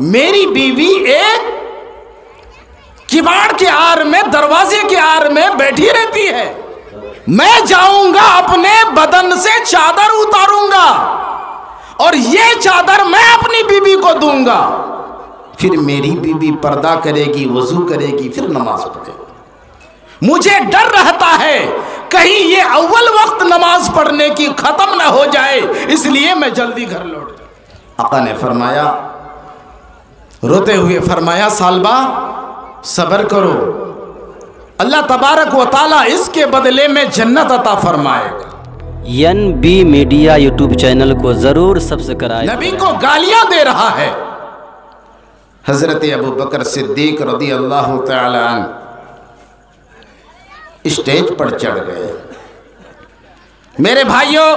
मेरी बीवी एक किवाड़ के आड़ में, दरवाजे के आड़ में बैठी रहती है। मैं जाऊंगा, अपने बदन से चादर उतारूंगा और ये चादर मैं अपनी बीवी को दूंगा। फिर मेरी बीवी पर्दा करेगी, वजू करेगी, फिर नमाज पढ़ेगी। मुझे डर रहता है कहीं ये अव्वल वक्त नमाज पढ़ने की खत्म ना हो जाए, इसलिए मैं जल्दी घर लौट जाऊं। आका ने फरमाया, रोते हुए फरमाया, सालबा सब्र करो, अल्लाह तबारक व ताला इसके बदले में जन्नत अता फरमाएगा। NB मीडिया यूट्यूब चैनल को जरूर सब्सक्राइब। नबी को गालियां दे रहा है। हजरत अबू बकर सिद्दीक रदी अल्लाह तआला अन्हु स्टेज पर चढ़ गए। मेरे भाइयों,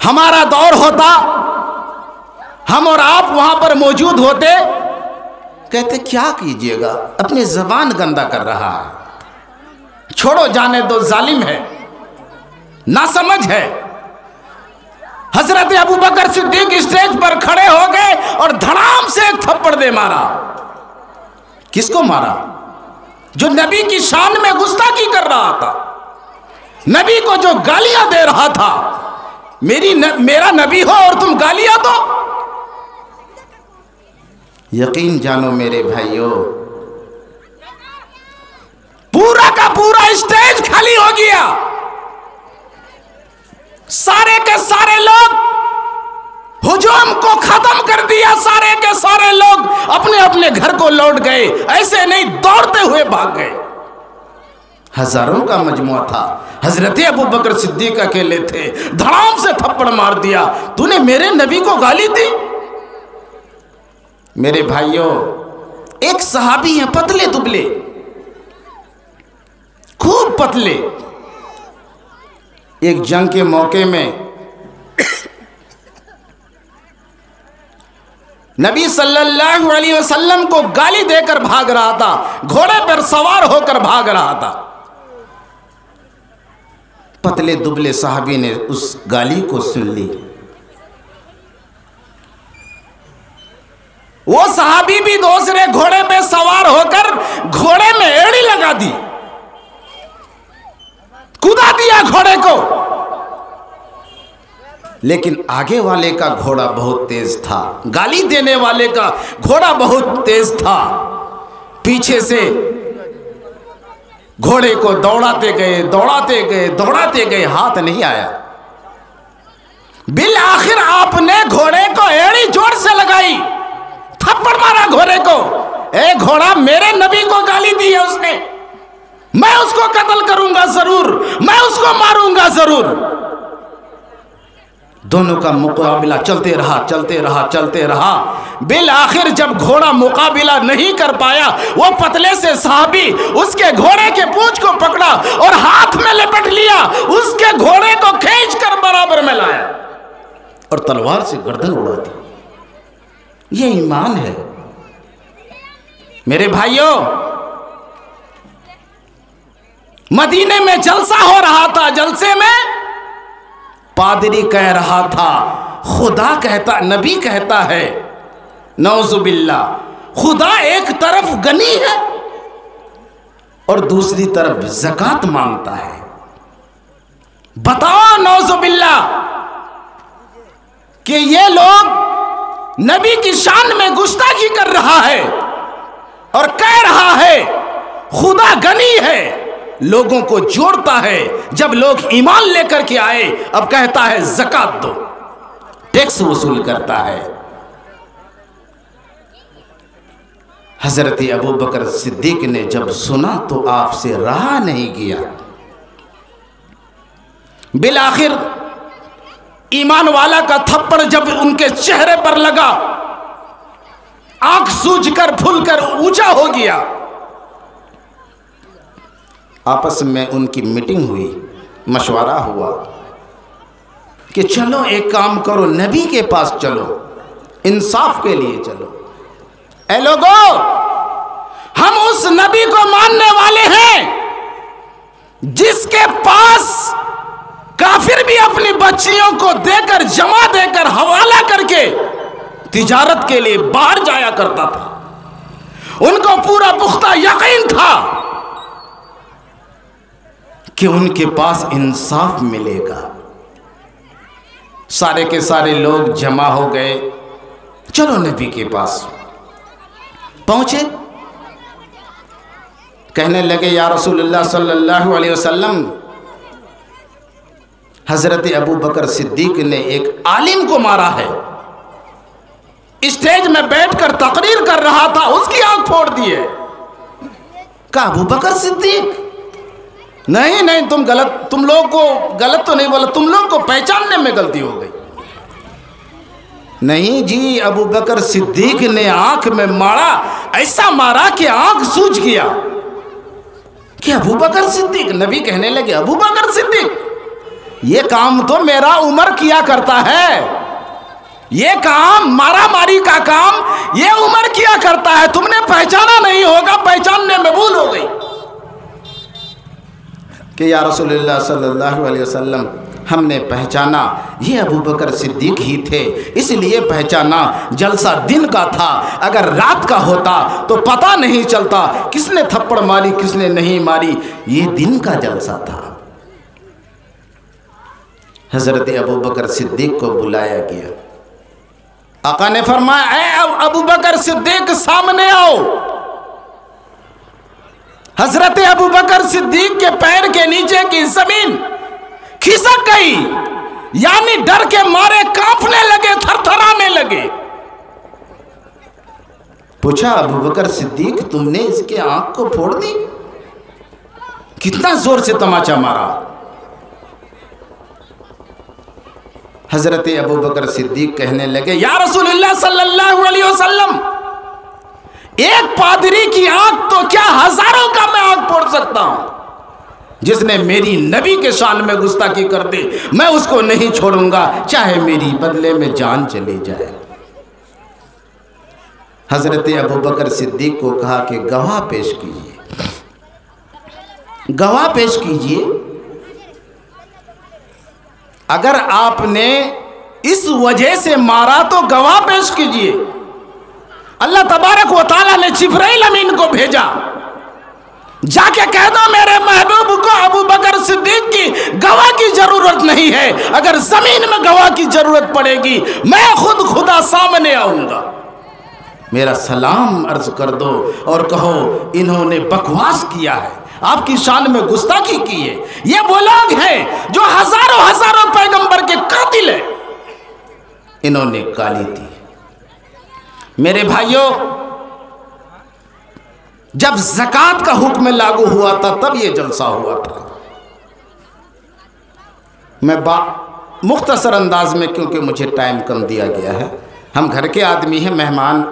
हमारा दौर होता, हम और आप वहां पर मौजूद होते, कहते क्या कीजिएगा, अपनी जबान गंदा कर रहा है, छोड़ो जाने दो, जालिम है, नासमझ है। हजरत अबू बकर सिद्दीक स्टेज पर खड़े हो गए और धड़ाम से एक थप्पड़ दे मारा। किसको मारा? जो नबी की शान में गुस्ताखी कर रहा था, नबी को जो गालियां दे रहा था। मेरा नबी हो और तुम गालियां दो। यकीन जानो मेरे भाइयों, पूरा का पूरा स्टेज खाली हो गया। सारे के सारे लोग हुजूम को खत्म कर दिया। सारे के सारे लोग अपने अपने घर को लौट गए, ऐसे नहीं दौड़ते हुए भाग गए। हजारों का मजमुआ था, हजरत अबू बकर सिद्दीक अकेले थे। धड़ाम से थप्पड़ मार दिया, तूने मेरे नबी को गाली दी। मेरे भाइयों, एक सहाबी है, पतले दुबले, खूब पतले। एक जंग के मौके में नबी सल्लल्लाहु अलैहि वसल्लम को गाली देकर भाग रहा था, घोड़े पर सवार होकर भाग रहा था। पतले दुबले साहबी ने उस गाली को सुन ली। वो सहाबी भी दूसरे घोड़े पे सवार होकर घोड़े में एड़ी लगा दी, कूदा दिया घोड़े को। लेकिन आगे वाले का घोड़ा बहुत तेज था, गाली देने वाले का घोड़ा बहुत तेज था। पीछे से घोड़े को दौड़ाते गए, दौड़ाते गए, दौड़ाते गए, हाथ नहीं आया। बिल आखिर आपने घोड़े को एड़ी जोर से लगाई, थप्पड़ मारा घोड़े को। ए घोड़ा, मेरे नबी को गाली दी है उसने, मैं उसको कत्ल करूंगा जरूर, मैं उसको मारूंगा जरूर। दोनों का मुकाबला चलते रहा, चलते रहा, चलते रहा। बिल आखिर जब घोड़ा मुकाबला नहीं कर पाया, वो पतले से साहबी उसके घोड़े के पूंछ को पकड़ा और हाथ में लपेट लिया, उसके घोड़े को खींचकर बराबर में लाया और तलवार से गर्दन उड़ा दी। ये ईमान है मेरे भाइयों। मदीने में जलसा हो रहा था, जलसे में पादरी कह रहा था, खुदा कहता, नबी कहता है, नौजुबिल्लाह, खुदा एक तरफ गनी है और दूसरी तरफ ज़कात मांगता है। बताओ नौजुबिल्लाह कि ये लोग नबी की शान में गुस्ताखी कर रहा है और कह रहा है खुदा गनी है, लोगों को जोड़ता है। जब लोग ईमान लेकर के आए, अब कहता है ज़कात दो, टैक्स वसूल करता है। हजरत अबू बकर सिद्दीक ने जब सुना तो आपसे रहा नहीं गया। बिल आखिर ईमान वाला का थप्पड़ जब उनके चेहरे पर लगा, आंख सूजकर फूलकर ऊंचा हो गया। आपस में उनकी मीटिंग हुई, मशवरा हुआ कि चलो एक काम करो, नबी के पास चलो, इंसाफ के लिए चलो। ऐ लोगों, हम उस नबी को मानने वाले हैं जिसके पास काफिर भी अपनी बच्चियों को देकर, जमा देकर, हवाला कर लिए, तिजारत के लिए बाहर जाया करता था। उनको पूरा पुख्ता यकीन था कि उनके पास इंसाफ मिलेगा। सारे के सारे लोग जमा हो गए, चलो नबी के पास पहुंचे। कहने लगे, या रसूलुल्लाह सल्लल्लाहु अलैहि वसल्लम, हजरत अबू बकर सिद्दीक ने एक आलिम को मारा है, स्टेज में बैठकर तकरीर कर रहा था, उसकी आंख फोड़ दी है। कहा, अबू बकर सिद्दीक? नहीं नहीं, तुम गलत, तुम लोग को गलत तो नहीं बोला, तुम लोग को पहचानने में गलती हो गई। नहीं जी, अबू बकर सिद्दीक ने आंख में मारा, ऐसा मारा कि आंख सूज गया। कि अबू बकर सिद्दीक? नबी कहने लगे, अबू बकर सिद्दीक? ये काम तो मेरा उमर किया करता है, ये काम मारा मारी का काम ये उमर किया करता है, तुमने पहचाना नहीं होगा, पहचानने में भूल हो गई। कि या रसूलुल्लाह सल्लल्लाहु अलैहि वसल्लम, हमने पहचाना ये अबू बकर सिद्दीक ही थे, इसलिए पहचाना। जलसा दिन का था, अगर रात का होता तो पता नहीं चलता किसने थप्पड़ मारी किसने नहीं मारी, ये दिन का जलसा था। हजरत अबू बकर सिद्दीक को बुलाया गया। आका ने फरमाया, ऐ अबू बकर सिद्दीक सामने आओ। हजरत अबू बकर सिद्दीक के पैर के नीचे की जमीन खिसक गई, यानी डर के मारे कांपने लगे, थरथराने लगे। पूछा, अबू बकर सिद्दीक, तुमने इसके आंख को फोड़ दी? कितना जोर से तमाचा मारा? हजरत अबू बकर सिद्दीक कहने लगे, या रसूलुल्लाह सल्लल्लाहु अलैहि वसल्लम, एक पादरी की आंख तो क्या हजारों का मैं आंख फोड़ सकता हूं। जिसने मेरी नबी के शान में गुस्ताखी कर दी, मैं उसको नहीं छोड़ूंगा, चाहे मेरी बदले में जान चली जाए। हजरत अबू बकर सिद्दीक को कहा कि गवाह पेश कीजिए, गवाह पेश कीजिए। अगर आपने इस वजह से मारा तो गवाह पेश कीजिए। अल्लाह तबारक व तआला ने जिब्राइल अमीन को भेजा, जाके कह दो मेरे महबूब को अबू बकर सिद्दीक की गवाह की जरूरत नहीं है, अगर जमीन में गवाह की जरूरत पड़ेगी मैं खुद खुदा सामने आऊंगा। मेरा सलाम अर्ज कर दो और कहो इन्होंने बकवास किया है, आपकी शान में गुस्ताखी की है। ये वो लोग हैं जो हजारों हजारों पैगंबर के कातिल हैं, इन्होंने गाली दी। मेरे भाइयों, जब ज़कात का हुक्म लागू हुआ था तब ये जलसा हुआ था। मैं मुख्तसर अंदाज में, क्योंकि मुझे टाइम कम दिया गया है, हम घर के आदमी हैं, मेहमान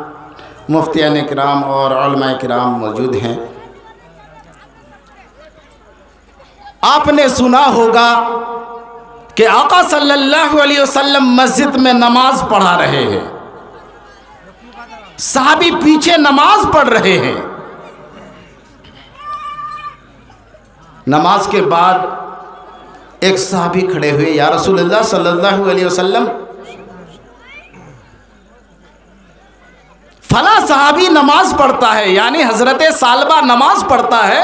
मुफ्तियान किराम और उलमा किराम मौजूद हैं। आपने सुना होगा कि आका सल्लल्लाहु अलैहि वसल्लम मस्जिद में नमाज पढ़ा रहे हैं, साहबी पीछे नमाज पढ़ रहे हैं। नमाज के बाद एक साहबी खड़े हुए, या रसूलुल्लाह सल्लल्लाहु अलैहि वसल्लम, फला साहबी नमाज पढ़ता है, यानी हजरत सालबा नमाज पढ़ता है,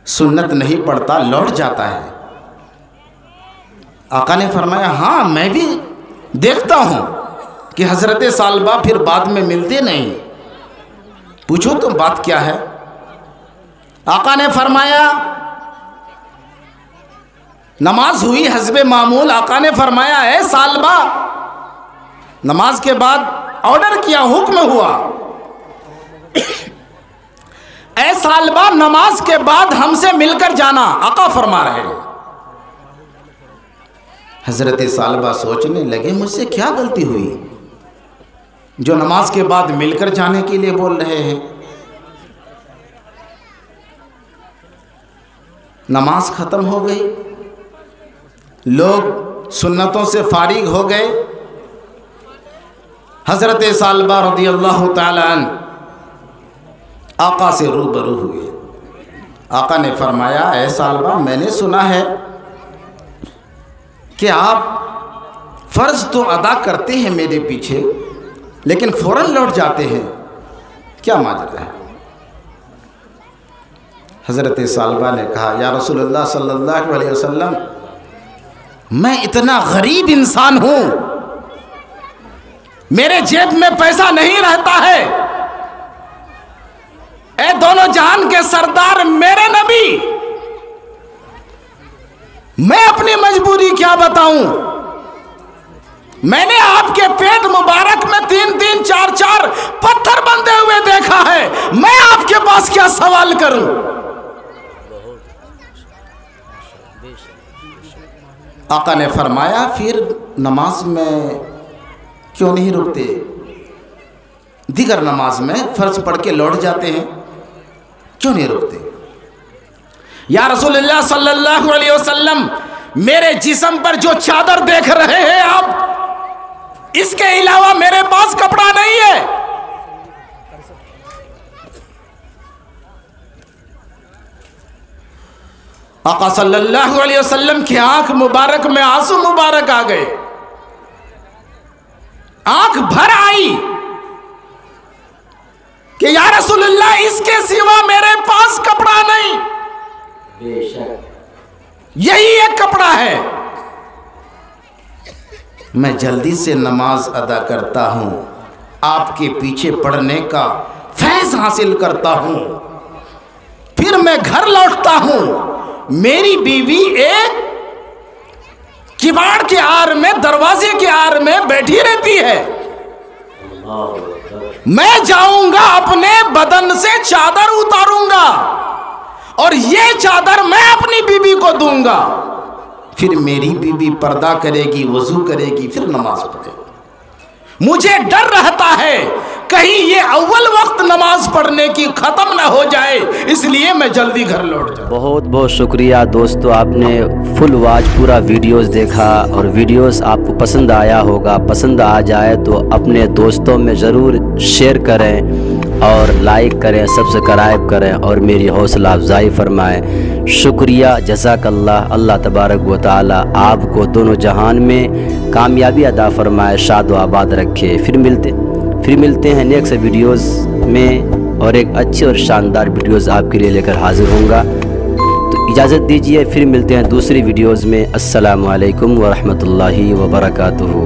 सुन्नत नहीं पढ़ता, लौट जाता है। आका ने फरमाया, हाँ मैं भी देखता हूं कि हजरत सालबा फिर बाद में मिलते नहीं, पूछो तो बात क्या है। आका ने फरमाया, नमाज हुई हस्बे मामूल, आका ने फरमाया, है सालबा, नमाज के बाद ऑर्डर किया, हुक्म हुआ, ऐ सालबा नमाज के बाद हमसे मिलकर जाना। आका फरमा रहे हैं। हजरत सालबा सोचने लगे, मुझसे क्या गलती हुई जो नमाज के बाद मिलकर जाने के लिए बोल रहे हैं। नमाज खत्म हो गई, लोग सुन्नतों से फारिग हो गए। हजरत सालबा रज़ियल्लाहु ताला अन्हु आका से रूबरू हुए। आका ने फरमाया, ऐ सालबा, मैंने सुना है कि आप फ़र्ज तो अदा करते हैं मेरे पीछे, लेकिन फ़ौरन लौट जाते हैं, क्या माजरा है? हज़रत सालबा ने कहा, या रसूलल्लाह सल्लल्लाहु अलैहि वसल्लम, मैं इतना गरीब इंसान हूँ, मेरे जेब में पैसा नहीं रहता है। ए दोनों जहान के सरदार मेरे नबी, मैं अपनी मजबूरी क्या बताऊं? मैंने आपके पेट मुबारक में 3-3, 4-4 पत्थर बंधे हुए देखा है, मैं आपके पास क्या सवाल करूं? आका ने फरमाया, फिर नमाज में क्यों नहीं रुकते? दिगर नमाज में फर्ज पढ़ के लौट जाते हैं, क्यों नहीं रुकते? या रसूलुल्लाह सल्लल्लाहु अलैहि वसल्लम, मेरे जिस्म पर जो चादर देख रहे हैं आप, इसके अलावा मेरे पास कपड़ा नहीं है। आका सल्लल्लाहु अलैहि वसल्लम की आंख मुबारक में आंसू मुबारक आ गए, आंख भर आई कि या रसूलुल्लाह, इसके सिवा मेरे पास कपड़ा नहीं, यही एक कपड़ा है। मैं जल्दी से नमाज अदा करता हूं, आपके पीछे पढ़ने का फैज़ हासिल करता हूं, फिर मैं घर लौटता हूं। मेरी बीवी एक किवाड़ के आड़ में, दरवाजे के आड़ में बैठी रहती है। मैं जाऊंगा, अपने बदन से चादर उतारूंगा और ये चादर मैं अपनी बीवी को दूंगा। फिर मेरी बीवी पर्दा करेगी, वजू करेगी, फिर नमाज पढ़ेगी। मुझे डर रहता है कहीं ये अव्वल वक्त नमाज पढ़ने की ख़त्म ना हो जाए, इसलिए मैं जल्दी घर लौट जाऊँ। बहुत बहुत शुक्रिया दोस्तों, आपने फुल वॉच पूरा वीडियोस देखा और वीडियोस आपको पसंद आया होगा। पसंद आ जाए तो अपने दोस्तों में ज़रूर शेयर करें और लाइक करें, सब्सक्राइब करें और मेरी हौसला अफजाई फरमाएं। शुक्रिया, जज़ाकल्लाह। अल्लाह तबारक व तआला आपको दोनों जहान में कामयाबी अता फरमाए, शाद व आबाद रखे। फिर मिलते हैं नेक्स्ट वीडियोस में और एक अच्छे और शानदार वीडियोस आपके लिए लेकर हाजिर होऊंगा। तो इजाज़त दीजिए, फिर मिलते हैं दूसरी वीडियोस में। अस्सलामु अलैकुम व रहमतुल्लाहि व बरकातुहू।